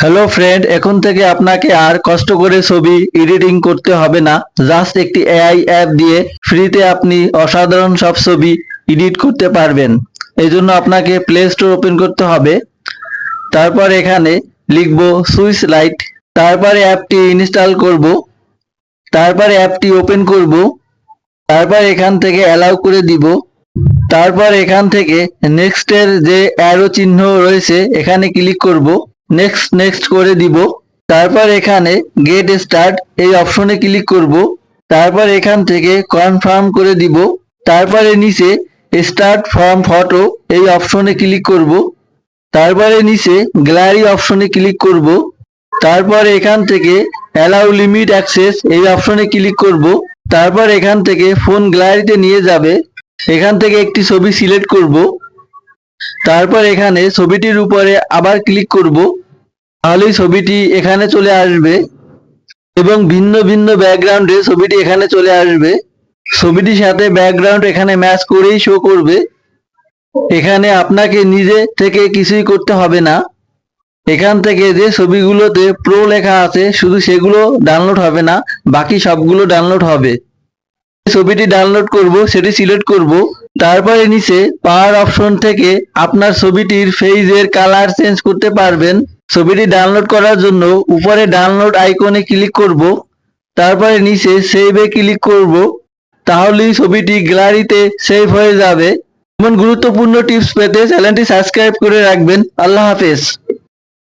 Hello friend, এখন থেকে আপনাকে আর কষ্ট করে ছবি এডিটিং করতে হবে না। জাস্ট একটি এআই অ্যাপ দিয়ে ফ্রিতে আপনি অসাধারণ সব ছবি এডিট করতে পারবেন। এই জন্য আপনাকে প্লে স্টোর ওপেন করতে হবে। তারপর এখানে লিখব সুইচ লাইট। তারপরে অ্যাপটি ইনস্টল করব। তারপরে অ্যাপটি ওপেন করব। তারপর এখান থেকে অ্যালাউ করে দিব। তারপর এখান থেকে নেক্সটের যে অ্যারো চিহ্ন রয়েছে এখানে ক্লিক করব। নেক্সট নেক্সট করে দিব। তারপর এখানে গেট স্টার্ট এই অপশনে ক্লিক করব। তারপর এখান থেকে কনফার্ম করে দিব। তারপরে নিচে স্টার্ট ফ্রম ফটো এই অপশনে ক্লিক করব। তারপরে নিচে গ্যালারি অপশনে ক্লিক করব। তারপর এখান থেকে অ্যালাউ লিমিট অ্যাক্সেস এই অপশনে ক্লিক করব। তারপর এখান থেকে ফোন গ্যালারিতে নিয়ে যাবে। এখান থেকে একটি ছবি সিলেক্ট করব। তারপর এখানে ছবিটির উপরে আবার ক্লিক করব। তাহলেই ছবিটি এখানে চলে আসবে এবং ভিন্ন ভিন্ন ব্যাকগ্রাউন্ডে ছবিটি এখানে চলে আসবে। ছবিটির সাথে ব্যাকগ্রাউন্ড এখানে ম্যাচ করেই শো করবে। এখানে আপনাকে নিজে থেকে কিছুই করতে হবে না। এখান থেকে যে ছবিগুলোতে প্রো লেখা আছে শুধু সেগুলো ডাউনলোড হবে না, বাকি সবগুলো ডাউনলোড হবে। ছবিটি ডাউনলোড করব, সেটি সিলেক্ট করব। তারপরে নিচে পাওয়ার অপশন থেকে আপনার ছবিটির ফেজের কালার চেঞ্জ করতে পারবেন। ছবিটি ডাউনলোড করার জন্য উপরে ডাউনলোড আইকনে ক্লিক করব। তারপরে নিচে সেভে ক্লিক করব। তাহলেই ছবিটি গ্যালারিতে সেভ হয়ে যাবে। এমন গুরুত্বপূর্ণ টিপস পেতে চ্যানেলটি সাবস্ক্রাইব করে রাখবেন। আল্লাহ হাফেজ।